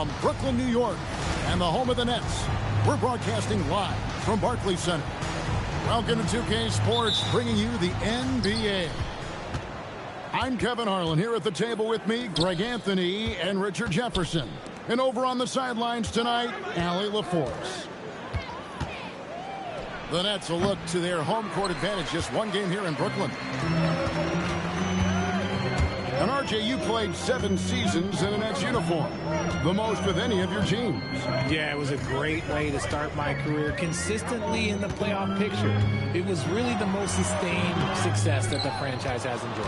From Brooklyn, New York, and the home of the Nets, we're broadcasting live from Barclays Center. Welcome to 2K Sports, bringing you the NBA. I'm Kevin Harlan. Here at the table with me, Greg Anthony and Richard Jefferson. And over on the sidelines tonight, Allie LaForce. The Nets will look to their home court advantage, just one game here in Brooklyn. And RJ, you played 7 seasons in a Nets uniform, the most with any of your teams. Yeah, it was a great way to start my career consistently in the playoff picture. It was really the most sustained success that the franchise has enjoyed.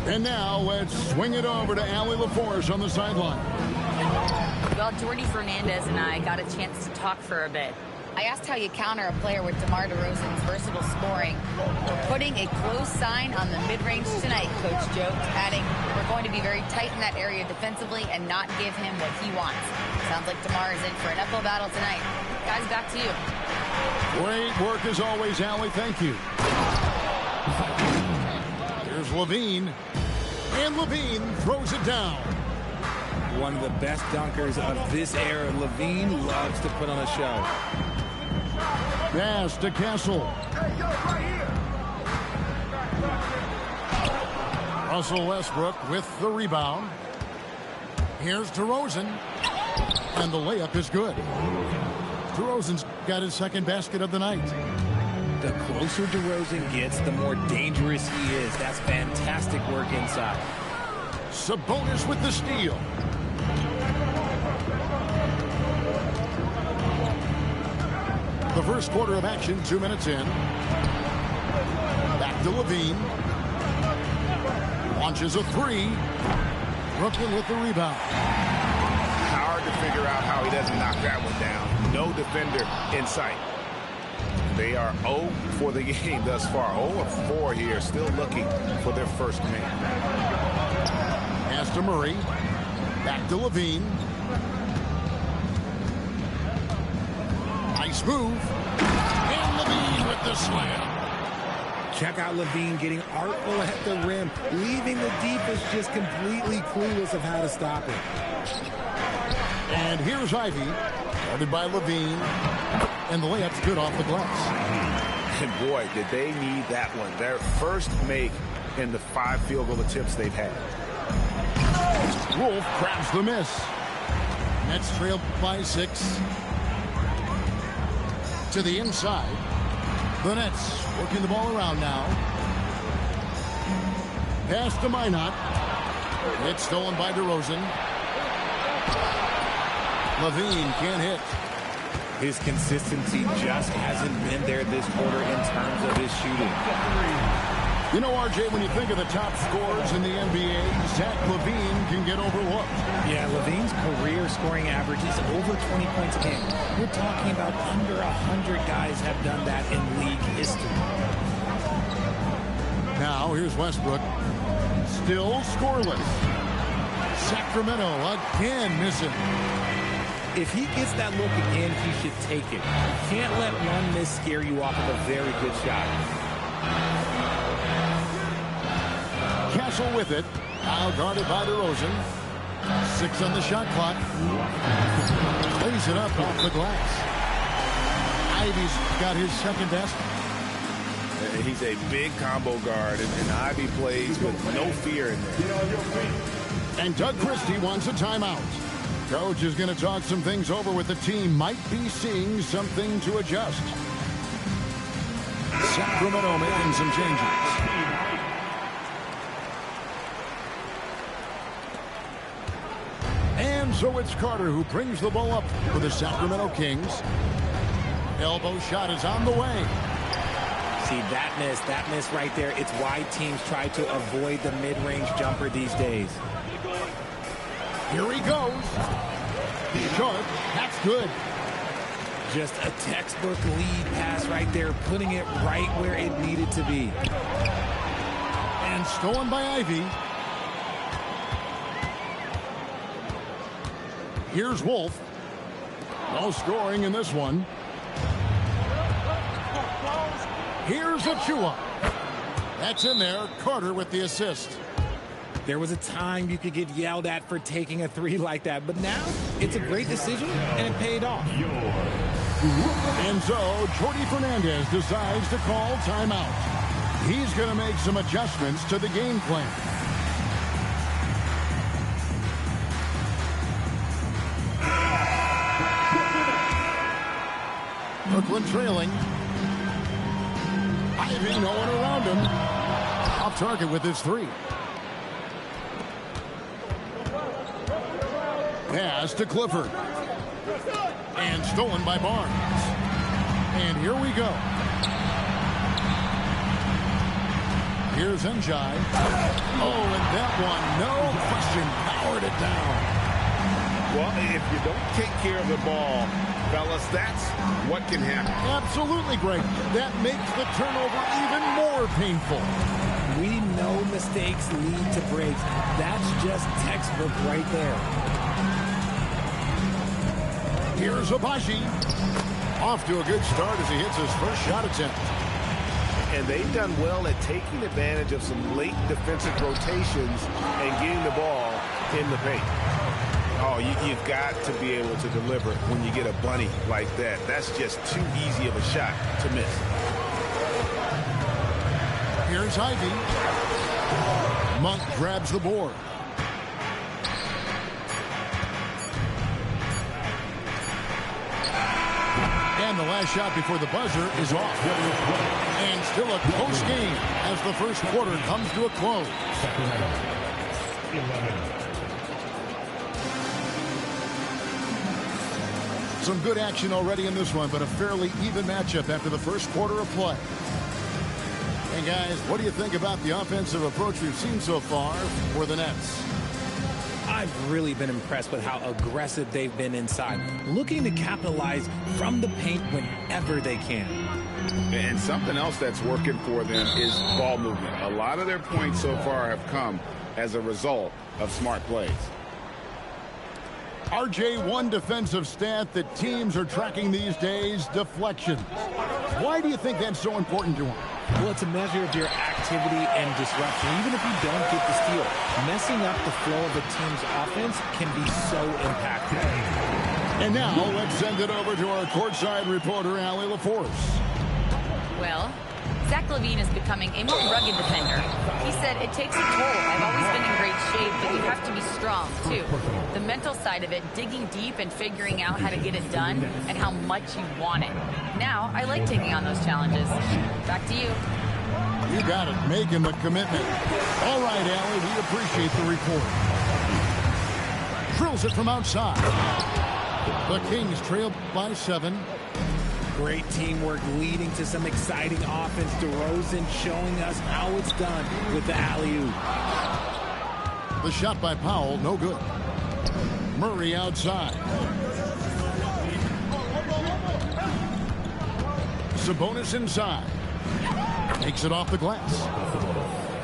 And now let's swing it over to Allie LaForce on the sideline. Well, Jordy Fernandez and I got a chance to talk for a bit. I asked how you counter a player with DeMar DeRozan's versatile scoring. We're putting a close sign on the mid-range tonight, Coach joked, adding, we're going to be very tight in that area defensively and not give him what he wants. Sounds like DeMar is in for an uphill battle tonight. Guys, back to you. Great work as always, Allie. Thank you. Here's LaVine. And LaVine throws it down. One of the best dunkers of this era. LaVine loves to put on a show. Pass to Castle. Russell Westbrook with the rebound. Here's DeRozan. And the layup is good. DeRozan's got his second basket of the night. The closer DeRozan gets, the more dangerous he is. That's fantastic work inside. Sabonis with the steal. The first quarter of action, 2 minutes in. Back to LaVine. Launches a three. Brooklyn with the rebound. Hard to figure out how he doesn't knock that one down. No defender in sight. They are 0 for the game thus far. 0-4 here, still looking for their first win. Pass to Murray. Back to LaVine. Nice move. And LaVine with the slam. Check out LaVine getting artful at the rim, leaving the defense just completely clueless of how to stop it. And here's Ivy, guarded by LaVine. And the layup's good off the glass. And boy, did they need that one. Their first make in the 5 field goal attempts they've had. Wolf grabs the miss. Nets trail by 6. To the inside. The Nets working the ball around now. Pass to Minot. It's stolen by DeRozan. LaVine can't hit. His consistency just hasn't been there this quarter in terms of his shooting. You know, RJ, when you think of the top scorers in the NBA, Zach LaVine can get overlooked. Yeah, LaVine's career scoring average is over 20 points a game. We're talking about under 100 guys have done that in league history. Now, here's Westbrook. Still scoreless. Sacramento again missing. If he gets that look again, he should take it. You can't let one miss scare you off of a very good shot. Castle with it. Now guarded by DeRozan. 6 on the shot clock. Lays it up off the glass. Ivy's got his second basket. He's a big combo guard, and Ivy plays with no fear in there. And Doug Christie wants a timeout. Coach is going to talk some things over with the team. Might be seeing something to adjust. Sacramento making some changes. And so it's Carter who brings the ball up for the Sacramento Kings. Elbow shot is on the way. See, that miss right there. It's why teams try to avoid the mid-range jumper these days. Here he goes. Short. That's good. Just a textbook lead pass right there, putting it right where it needed to be. And stolen by Ivy. Here's Wolf. No scoring in this one. Here's Achua. That's in there. Carter with the assist. There was a time you could get yelled at for taking a three like that, but now it's a great decision and it paid off. And so Jordy Fernandez decides to call timeout. He's going to make some adjustments to the game plan. Brooklyn trailing. Ivy, no one around him. Off target with his three. Pass to Clifford. And stolen by Barnes. And here we go. Here's Njai. Oh, and that one, no question, powered it down. Well, if you don't take care of the ball, fellas, that's what can happen. Absolutely, Greg. That makes the turnover even more painful. We know mistakes lead to breaks. That's just textbook right there. Here's Abaji. Off to a good start as he hits his first shot attempt. And they've done well at taking advantage of some late defensive rotations and getting the ball in the paint. Oh, you've got to be able to deliver when you get a bunny like that. That's just too easy of a shot to miss. Here's Ivy. Monk grabs the board. And the last shot before the buzzer is off. And still a close game as the first quarter comes to a close. Some good action already in this one, but a fairly even matchup after the first quarter of play. And guys, what do you think about the offensive approach we've seen so far for the Nets? I've really been impressed with how aggressive they've been inside, looking to capitalize from the paint whenever they can. And something else that's working for them is ball movement. A lot of their points so far have come as a result of smart plays. RJ, one defensive stat that teams are tracking these days, deflections. Why do you think that's so important to them? Well, it's a measure of your activity and disruption. Even if you don't get the steal, messing up the flow of a team's offense can be so impactful. And now, let's send it over to our courtside reporter, Allie LaForce. Well, Zach LaVine is becoming a more rugged defender. He said, it takes a toll. I've always been in great shape, but you have to be strong, too. The mental side of it, digging deep and figuring out how to get it done and how much you want it. Now, I like taking on those challenges. Back to you. You got it, making the commitment. All right, Allie, we appreciate the report. Drills it from outside. The Kings trail by 7. Great teamwork leading to some exciting offense. DeRozan showing us how it's done with the alley-oop. The shot by Powell, no good. Murray outside. Sabonis inside. Takes it off the glass.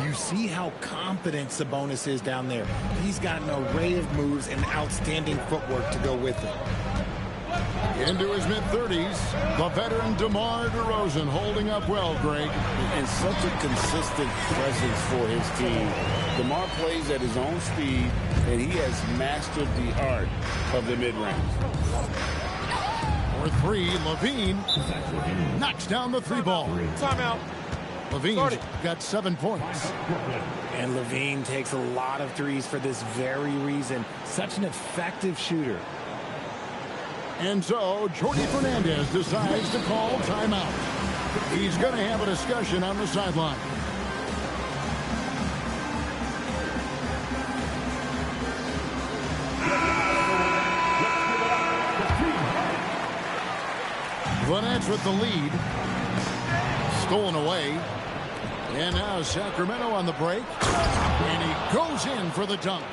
You see how confident Sabonis is down there. He's got an array of moves and outstanding footwork to go with it. Into his mid-30s, the veteran DeMar DeRozan holding up well, Greg. And such a consistent presence for his team. DeMar plays at his own speed, and he has mastered the art of the mid-range. For three, LaVine knocks down the three ball. Timeout. LaVine's got 7 points. And LaVine takes a lot of threes for this very reason. Such an effective shooter. And so, Jordy Fernandez decides to call timeout. He's going to have a discussion on the sideline. The Nets with the lead. Stolen away. And now Sacramento on the break. And he goes in for the dunk.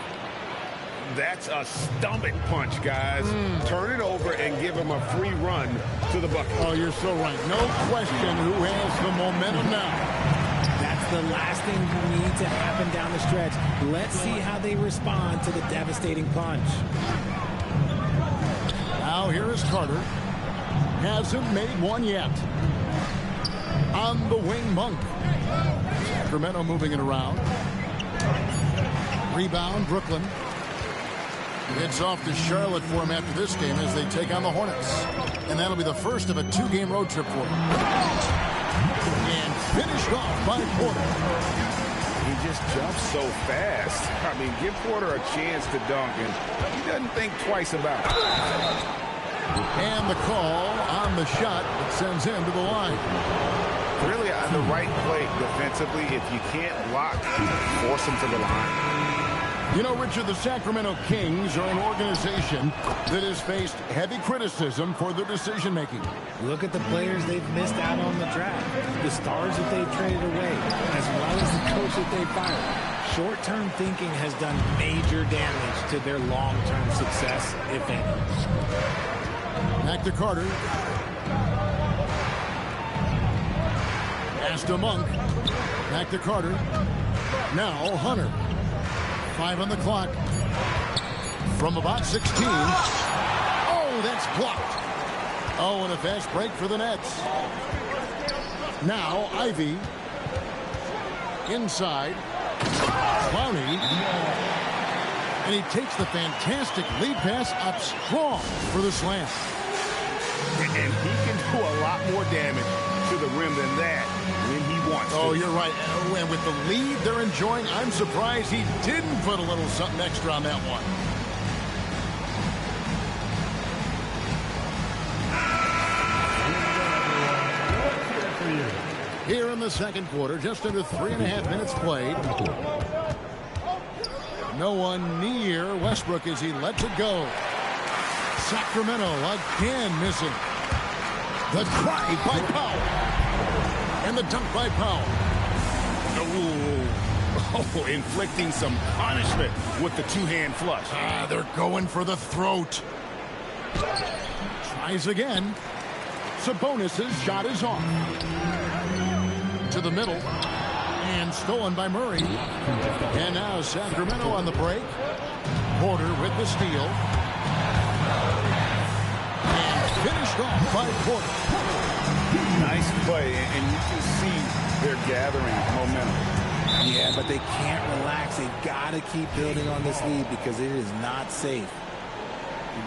That's a stomach punch, guys. Turn it over and give him a free run to the bucket. Oh, you're so right. No question who has the momentum now. That's the last thing you need to happen down the stretch. Let's see how they respond to the devastating punch. Now here is Carter. Hasn't made one yet. On the wing, Monk. Sacramento moving it around. Rebound, Brooklyn. It's off to Charlotte for him after this game as they take on the Hornets. And that'll be the first of a 2-game road trip for him. And finished off by Porter. He just jumps so fast. I mean, give Porter a chance to dunk, and he doesn't think twice about it. And the call on the shot that sends him to the line. Really on the right play defensively. If you can't block, force him to the line. You know, Richard, the Sacramento Kings are an organization that has faced heavy criticism for their decision-making. Look at the players they've missed out on the draft, the stars that they've traded away, as well as the coach that they fired. Short-term thinking has done major damage to their long-term success, if any. Back to Carter. Pass to Monk. Back to Carter. Now Hunter. 5 on the clock. From about 16. Oh, that's blocked. Oh, and a fast break for the Nets. Now Ivy. Inside. Clowney. And he takes the fantastic lead pass up strong for the slam. And he can do a lot more damage to the rim than that when he wants to. Oh, you're right. And with the lead they're enjoying, I'm surprised he didn't put a little something extra on that one. Here in the second quarter, just under 3.5 minutes played. No one near Westbrook as he lets it go. Sacramento again missing. The drive by Powell. And the dunk by Powell. Oh, inflicting some punishment with the two-hand flush. They're going for the throat. Tries again. Sabonis' shot is off. To the middle. And stolen by Murray. And now Sacramento on the break. Porter with the steal. And finished off by Porter. Nice play, and you can see they're gathering momentum. Yeah, but they can't relax. They've got to keep building on this lead because it is not safe.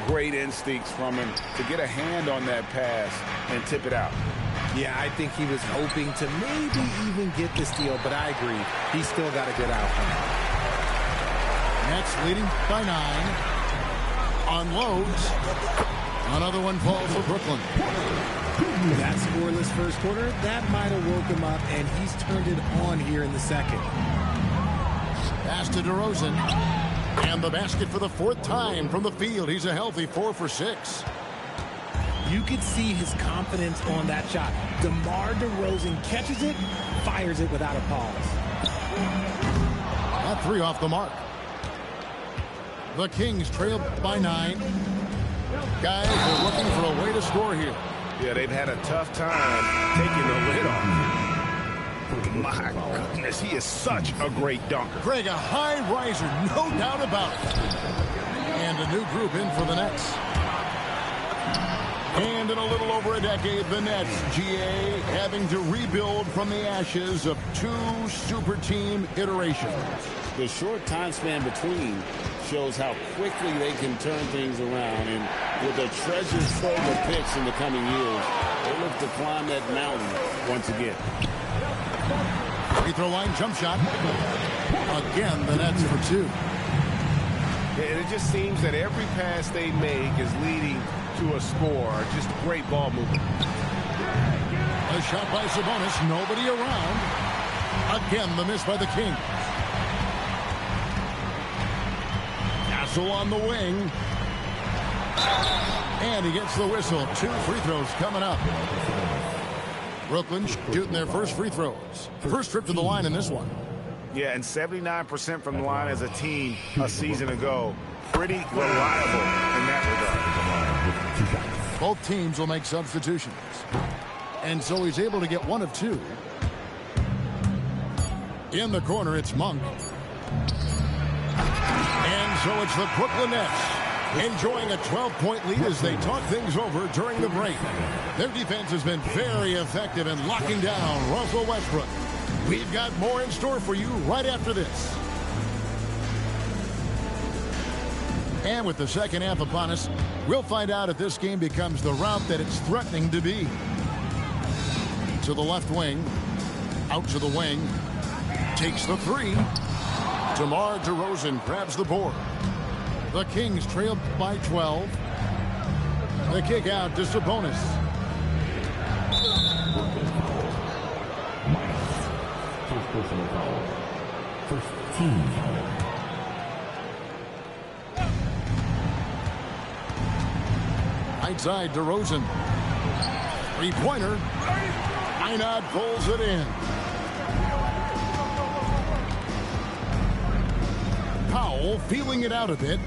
Great instincts from him to get a hand on that pass and tip it out. Yeah, I think he was hoping to maybe even get the steal, but I agree. He's still got a good outcome. Nets leading by 9. Unloads. Another one falls for Brooklyn. That scoreless first quarter, that might have woke him up, and he's turned it on here in the second. Pass to DeRozan. And the basket for the 4th time from the field. He's a healthy 4 for 6. You could see his confidence on that shot. DeMar DeRozan catches it, fires it without a pause. That 3 off the mark. The Kings trail by 9. Guys are looking for a way to score here. Yeah, they've had a tough time taking the lid off. My goodness, he is such a great dunker. Greg, a high riser, no doubt about it. And a new group in for the Nets. And in a little over a decade, the Nets, GA, having to rebuild from the ashes of 2 super team iterations. The short time span between shows how quickly they can turn things around. And with a treasure trove of picks in the coming years, they look to climb that mountain once again. Free throw line jump shot. Again, the Nets for 2. And it just seems that every pass they make is leading to a score. Just great ball movement. A shot by Sabonis. Nobody around. Again, the miss by the King. Castle on the wing. And he gets the whistle. 2 free throws coming up. Brooklyn shooting their first free throws. First trip to the line in this one. Yeah, and 79% from the line as a team a season ago. Pretty reliable in that regard. Both teams will make substitutions. And so he's able to get 1 of 2. In the corner, it's Monk. And so it's the Brooklyn Nets enjoying a 12-point lead as they talk things over during the break. Their defense has been very effective in locking down Russell Westbrook. We've got more in store for you right after this. And with the second half upon us, we'll find out if this game becomes the route that it's threatening to be. To the left wing. Out to the wing. Takes the three. DeMar DeRozan grabs the board. The Kings trailed by 12. The kick out to Sabonis. First personal foul. First team foul. Right side, DeRozan. Three-pointer. Einad pulls it in. Powell feeling it out a bit.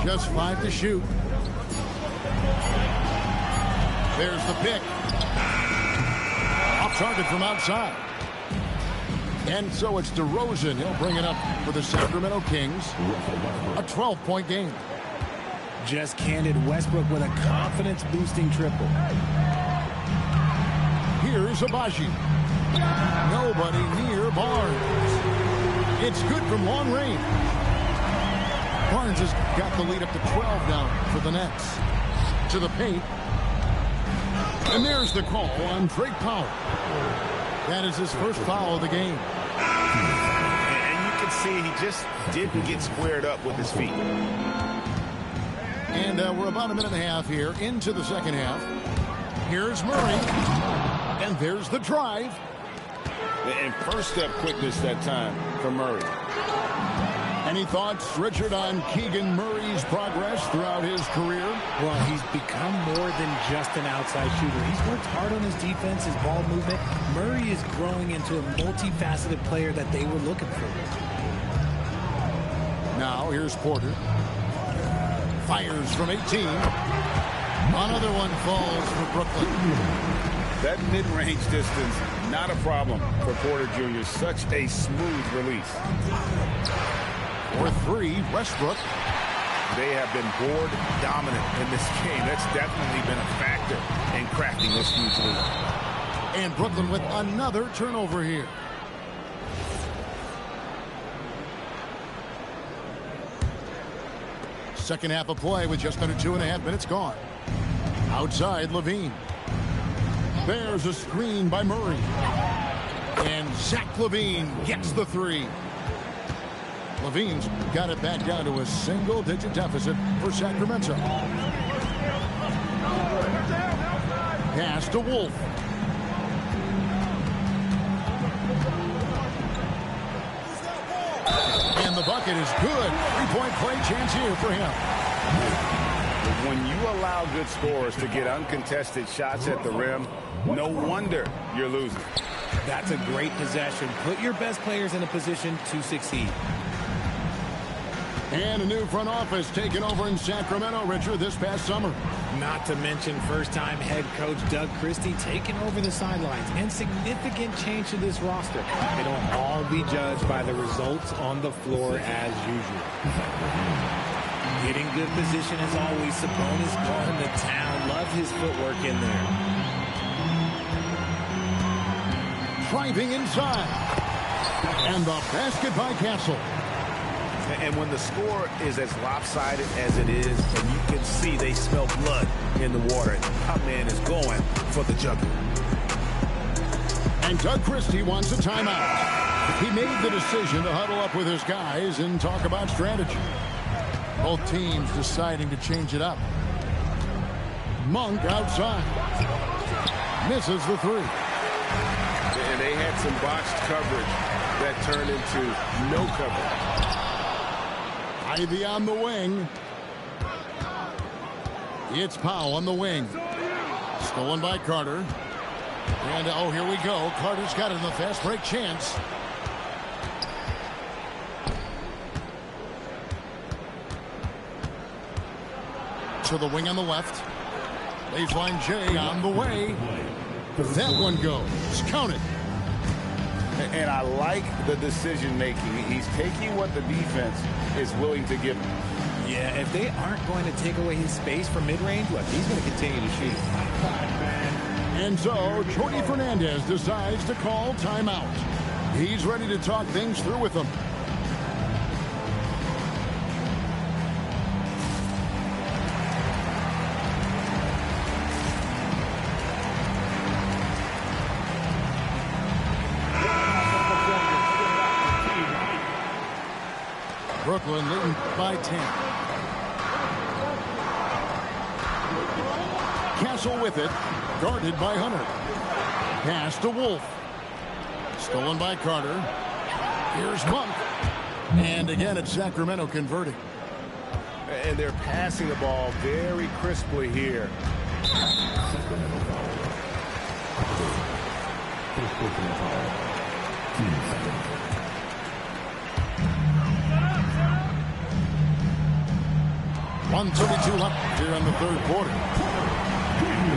Just 5 to shoot. There's the pick. Off target from outside. And so it's DeRozan. He'll bring it up for the Sacramento Kings. A 12-point game. Just handed Westbrook with a confidence-boosting triple. Here's Abaji. Nobody near Barnes. It's good from long range. Barnes has got the lead up to 12 now for the Nets. To the paint. And there's the call on Drake Powell. That is his first foul of the game. And you can see he just didn't get squared up with his feet. And we're about a minute and a half here into the second half. Here's Murray. And there's the drive. And first step quickness that time for Murray. Any thoughts, Richard, on Keegan Murray's progress throughout his career? Well, he's become more than just an outside shooter. He's worked hard on his defense, his ball movement. Murray is growing into a multifaceted player that they were looking for. Now, here's Porter. Fires from 18. Another one falls for Brooklyn. That mid-range distance, not a problem for Porter Jr. Such a smooth release. For three, Westbrook. They have been board dominant in this game. That's definitely been a factor in crafting this huge lead. And Brooklyn with another turnover here. Second half of play with just under 2.5 minutes gone. Outside, Levine. There's a screen by Murray. And Zach LaVine gets the three. Levine's got it back down to a single-digit deficit for Sacramento. Pass to Wolf. And the bucket is good. Three-point play chance here for him. When you allow good scorers to get uncontested shots at the rim, no wonder you're losing. That's a great possession. Put your best players in a position to succeed. And a new front office taken over in Sacramento, Richard, this past summer. Not to mention first-time head coach Doug Christie taking over the sidelines, and significant change to this roster. It'll all be judged by the results on the floor as usual. Getting good position as always. Sabonis going to town. Love his footwork in there. Driving inside. And the basket by Castle. And when the score is as lopsided as it is, and you can see they smell blood in the water, our man is going for the jugular. And Doug Christie wants a timeout. He made the decision to huddle up with his guys and talk about strategy. Both teams deciding to change it up. Monk outside. Misses the three. And they had some botched coverage that turned into no coverage. Ivy on the wing. It's Powell on the wing. Stolen by Carter. And, oh, here we go. Carter's got it in the fast break chance. To the wing on the left. Baseline J on the way. That one goes. Count it. And I like the decision-making. He's taking what the defense is willing to give him. Yeah, if they aren't going to take away his space from mid-range, look, he's going to continue to shoot. And so, Jordy Fernandez decides to call timeout. He's ready to talk things through with them. Brooklyn leading by 10. Castle with it, guarded by Hunter. Pass to Wolf. Stolen by Carter. Here's Monk. And again, it's Sacramento converting. And they're passing the ball very crisply here. Sacramento foul. First personal foul. Team second. 1:32 left here in the third quarter.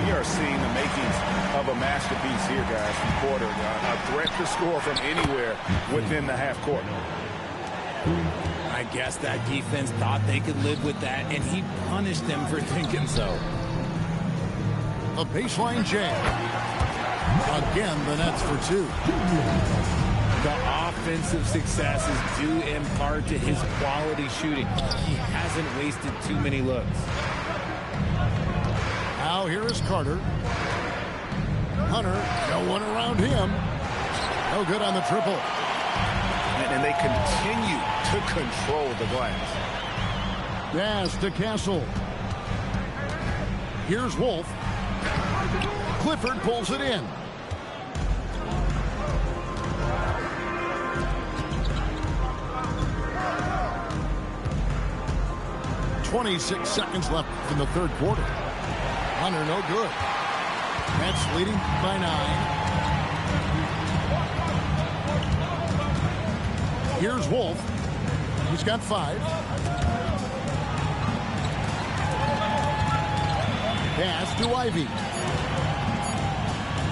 We are seeing the makings of a masterpiece here, guys, from Porter. A threat to score from anywhere within the half court. I guess that defense thought they could live with that, and he punished them for thinking so. A baseline jam. Again, the Nets for two. The offensive success is due in part to his quality shooting. He hasn't wasted too many looks. Now here is Carter. Hunter, no one around him. No good on the triple. And they continue to control the glass. Pass to Castle. Here's Wolf. Clifford pulls it in. .26 seconds left in the third quarter. Hunter, no good. Nets leading by 9. Here's Wolf. He's got 5. Pass to Ivy.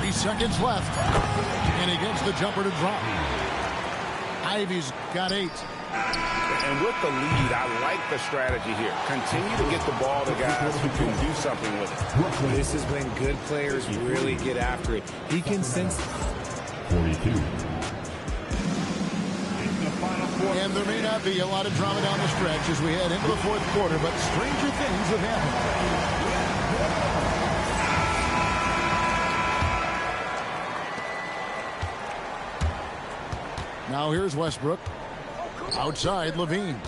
3 seconds left. And he gets the jumper to drop. Ivy's got 8. And with the lead, I like the strategy here. Continue to get the ball to guys who can do something with it. This is when good players really get after it. He can sense 42. And there may not be a lot of drama down the stretch as we head into the fourth quarter, but stranger things have happened. Now here's Westbrook. Outside, Levine.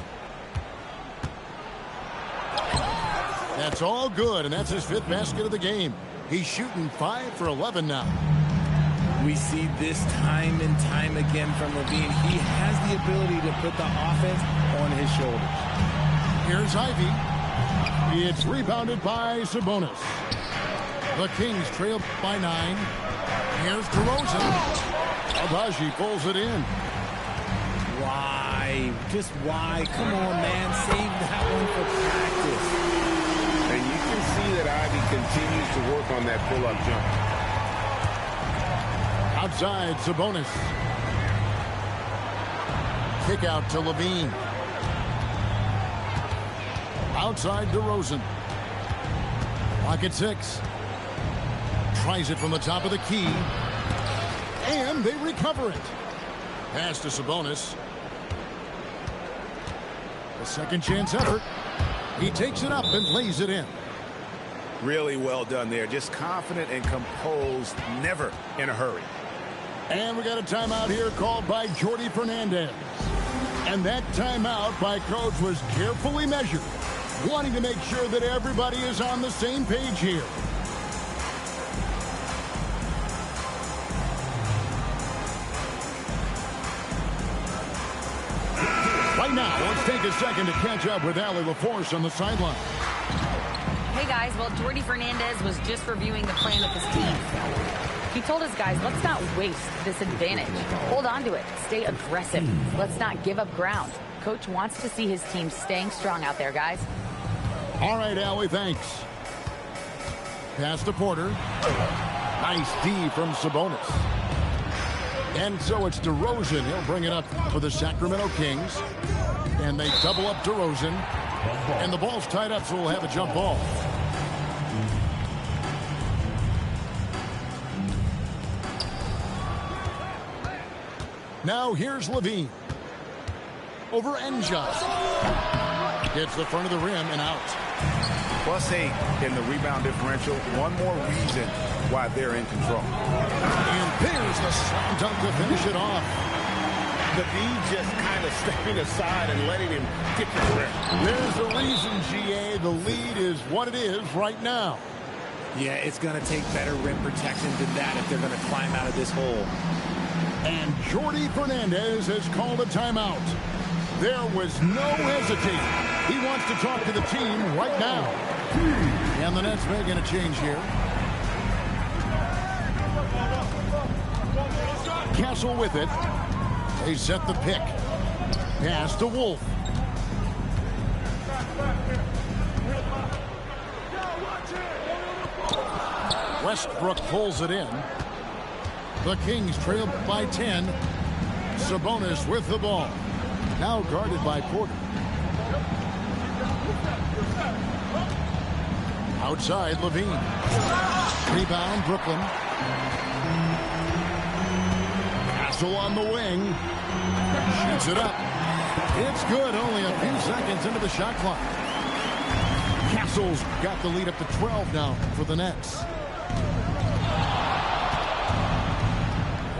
That's all good, and that's his 5th basket of the game. He's shooting 5 for 11 now. We see this time and time again from Levine. He has the ability to put the offense on his shoulders. Here's Ivy. It's rebounded by Sabonis. The Kings trail by 9. Here's DeRozan. Abaji pulls it in. Why? Just why? Come on, man. Save that one for practice. And you can see that Ivy continues to work on that pull-up jump. Outside, Sabonis. Kick out to Levine. Outside, DeRozan. Clock at 6. Tries it from the top of the key. And they recover it. Pass to Sabonis. A second chance effort. He takes it up and lays it in. Really well done there. Just confident and composed, never in a hurry. And we got a timeout here called by Jordy Fernandez. And that timeout by Coach was carefully measured, wanting to make sure that everybody is on the same page here. Right now, let's take a second to catch up with Allie LaForce on the sideline. Hey guys, well, Jordy Fernandez was just reviewing the plan with his team. He told his guys, let's not waste this advantage. Hold on to it. Stay aggressive. Let's not give up ground. Coach wants to see his team staying strong out there, guys. All right, Allie, thanks. Pass to Porter. Nice D from Sabonis. And so it's DeRozan. He'll bring it up for the Sacramento Kings. And they double up DeRozan. And the ball's tied up, so we'll have a jump ball. Now here's Levine. Over Enjai. Hits the front of the rim and out. +8 in the rebound differential. One more reason why they're in control. And there's the slam dunk to finish it off. Levine just kind of stepping aside and letting him get the rim. There's the reason, GA. The lead is what it is right now. Yeah, it's going to take better rim protection than that if they're going to climb out of this hole. And Jordi Fernandez has called a timeout. There was no hesitating. He wants to talk to the team right now. And the Nets making a change here. Castle with it. They set the pick. Pass to Wolf. Westbrook pulls it in. The Kings trail by 10. Sabonis with the ball. Now guarded by Porter. Outside, Levine. Rebound, Brooklyn. Castle on the wing. Shoots it up. It's good. Only a few seconds into the shot clock. Castle's got the lead up to 12 now for the Nets.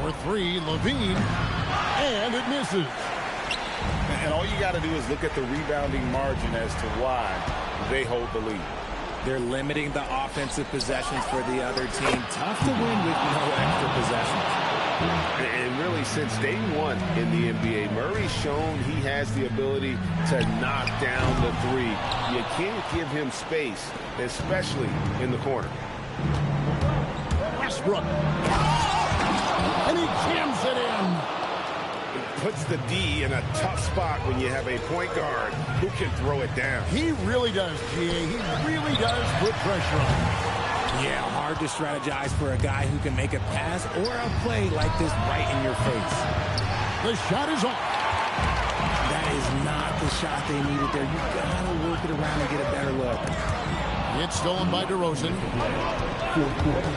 For three, Levine. And it misses. And all you got to do is look at the rebounding margin as to why they hold the lead. They're limiting the offensive possessions for the other team. Tough to win with no extra possessions. And really, since day one in the NBA, Murray's shown he has the ability to knock down the three. You can't give him space, especially in the corner. Westbrook. And he jams it in. Puts the D in a tough spot when you have a point guard who can throw it down. He really does, GA. He really does put pressure on. Yeah, hard to strategize for a guy who can make a pass or a play like this right in your face. The shot is off. That is not the shot they needed there. You gotta work it around and get a better look. It's stolen by DeRozan.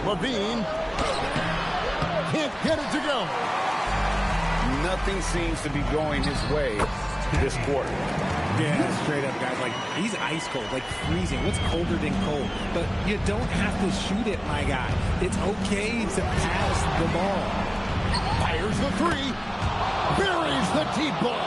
Levine can't get it to go. Nothing seems to be going his way this quarter. Yeah, straight up, guys. Like, he's ice cold, like freezing. What's colder than cold? But you don't have to shoot it, my guy. It's okay to pass the ball. Fires the three. Buries the deep ball.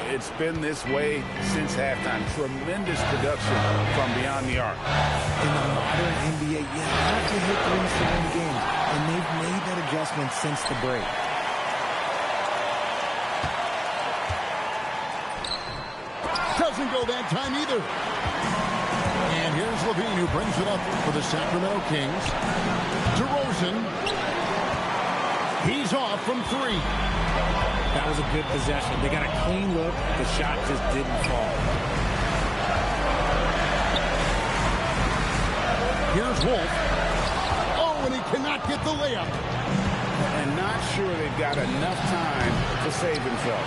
It's been this way since halftime. Tremendous production from beyond the arc. In the modern NBA, you have to hit threes to win games. And they've made that adjustment since the break. Doesn't go that time either. And here's Levine who brings it up for the Sacramento Kings. DeRozan. He's off from three. That was a good possession. They got a clean look. The shot just didn't fall. Here's Wolf. Oh, and he cannot get the layup. And not sure they've got enough time to save himself.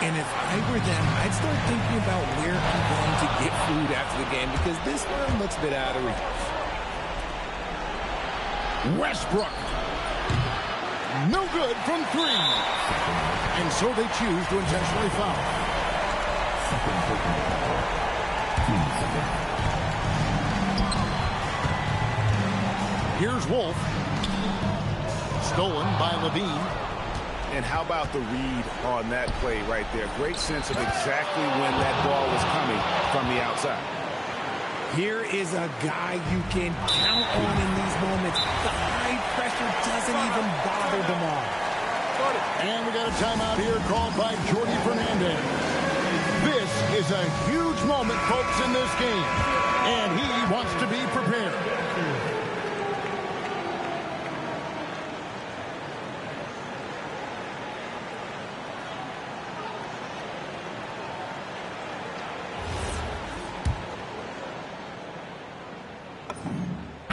And if I were them, I'd start thinking about where I'm going to get food after the game because this one looks a bit out of reach. Westbrook. No good from three. And so they choose to intentionally foul. Here's Wolf. Stolen by Levine. And how about the read on that play right there? Great sense of exactly when that ball was coming from the outside. Here is a guy you can count on in these moments. The high pressure doesn't even bother them all. And we got a timeout here called by Jordi Fernandez. This is a huge moment, folks, in this game. And he wants to be prepared.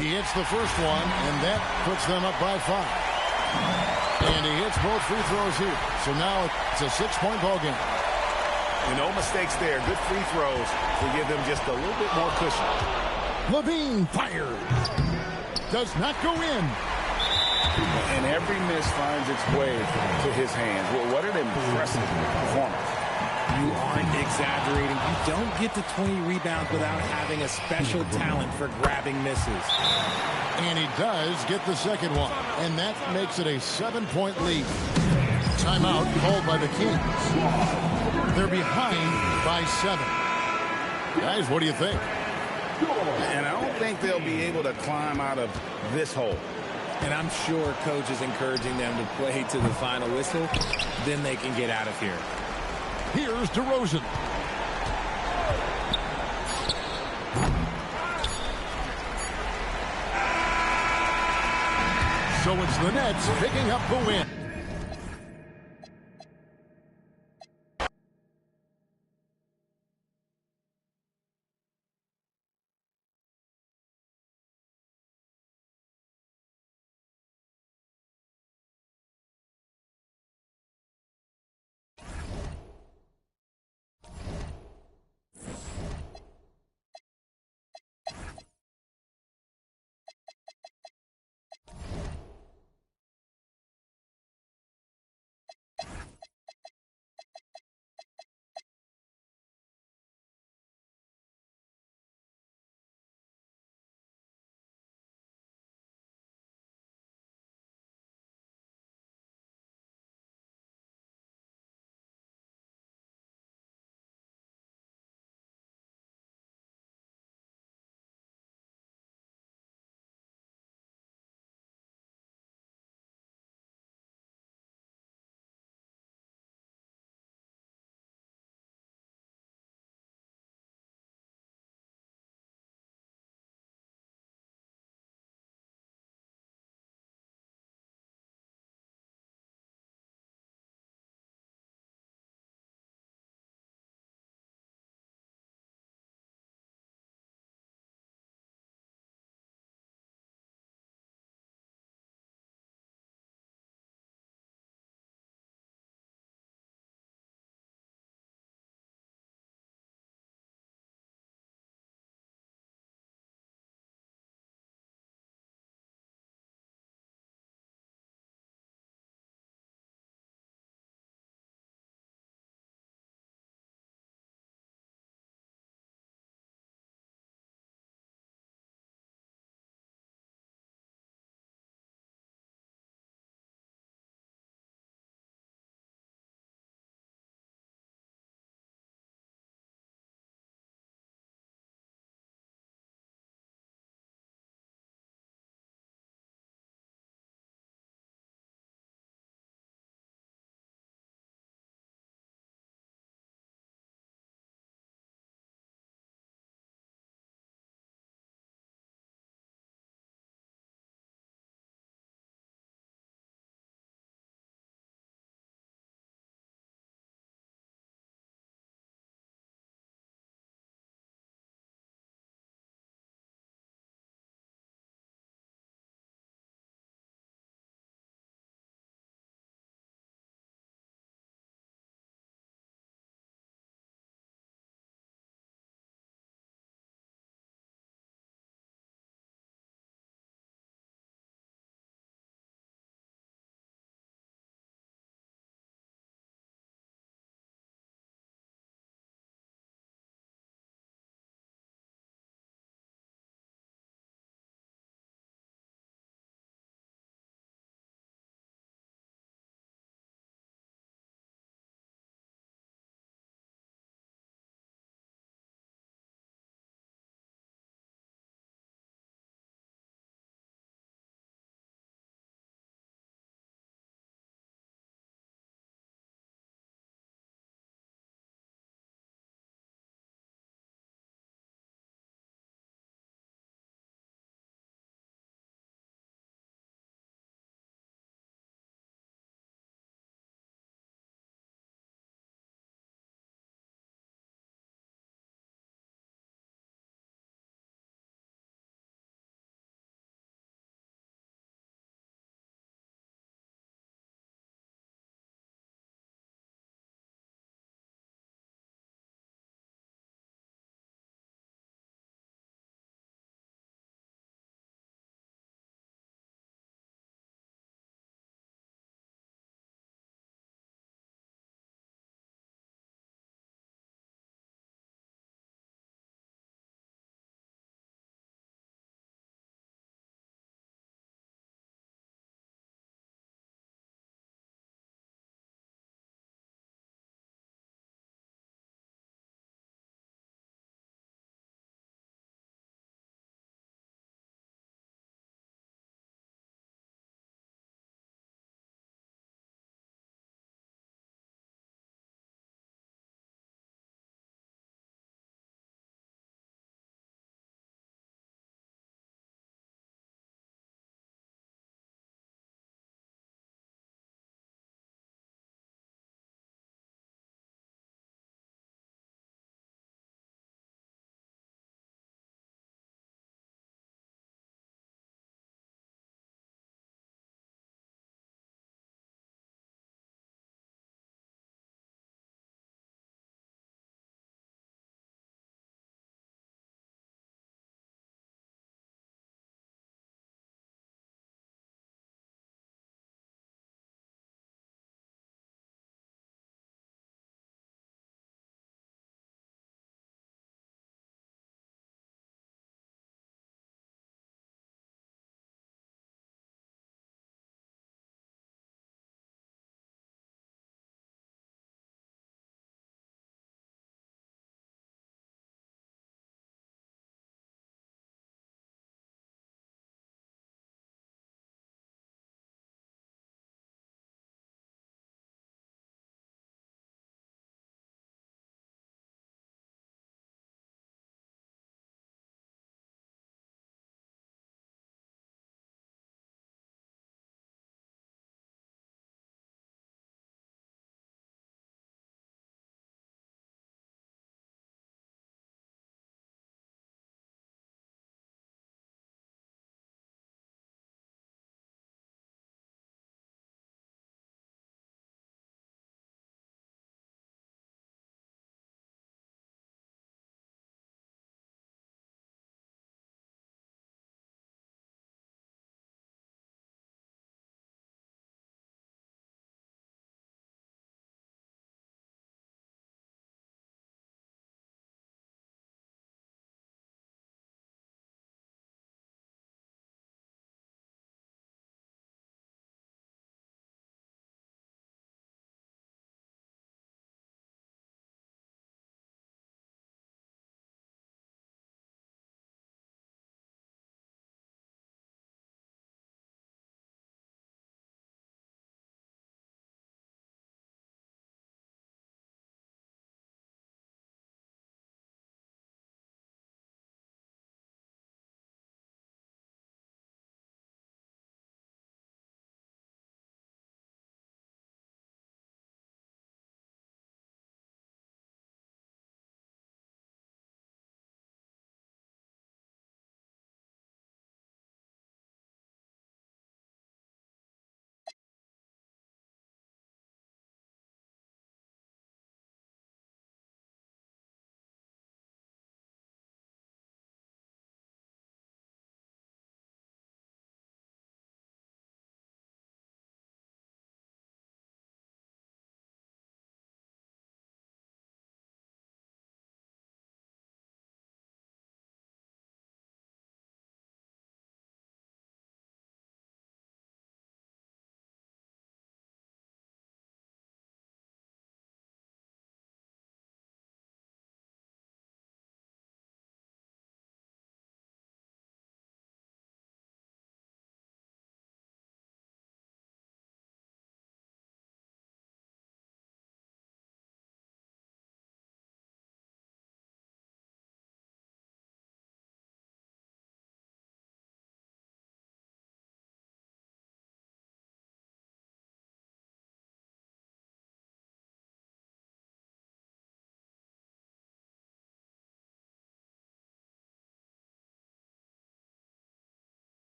He hits the first one, and that puts them up by 5. And he hits both free throws here. So now it's a 6-point ball game. And no mistakes there. Good free throws to give them just a little bit more cushion. Levine fires. Does not go in. And every miss finds its way to his hands. Well, what an impressive performance. You aren't exaggerating. You don't get to 20 rebounds without having a special talent for grabbing misses. And he does get the second one. And that makes it a 7-point lead. Timeout called by the Kings. They're behind by 7. Guys, what do you think? And I don't think they'll be able to climb out of this hole. And I'm sure coach is encouraging them to play to the final whistle. Then they can get out of here. Here's DeRozan. So it's the Nets picking up the win.